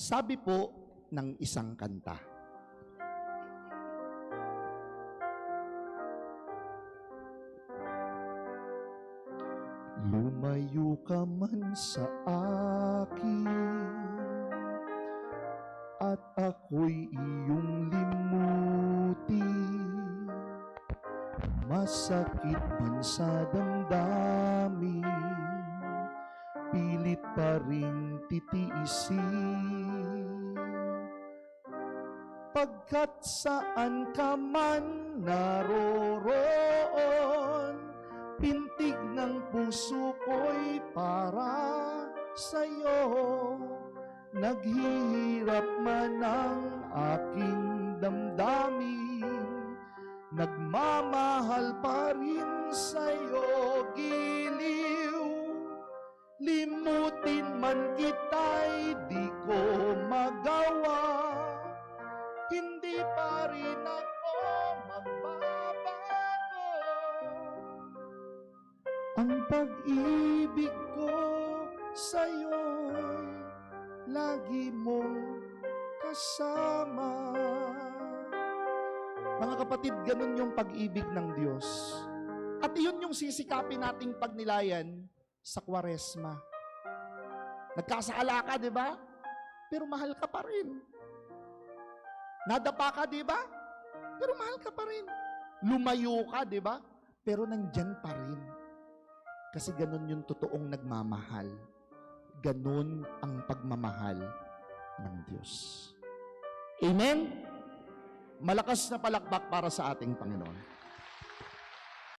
Sabi po ng isang kanta, lumayo ka man sa akin at ako'y iyong limutin, masakit man sa damdamin, pilit pa rin titiisin. Pagkat saan ka man naroroon, pintig ng puso ko'y para sa'yo. Naghihirap man ang aking damdamin, nagmamahal pa rin sa'yo, giliw. Limutin man kita'y di ko magawa, hindi pa rin ako magbabago. Ang pag-ibig ko sa'yo'y lagi mong kasama. Mga kapatid, ganun yung pag-ibig ng Diyos. At iyon yung sisikapin nating pagnilayan sa Kwaresma. Nagkasala ka, di ba? Pero mahal ka pa rin. Nadapa ka, di ba? Pero mahal ka pa rin. Lumayo ka, di ba? Pero nandyan pa rin. Kasi ganun yung totoong nagmamahal. Ganun ang pagmamahal ng Diyos. Amen? Malakas na palakpak para sa ating Panginoon.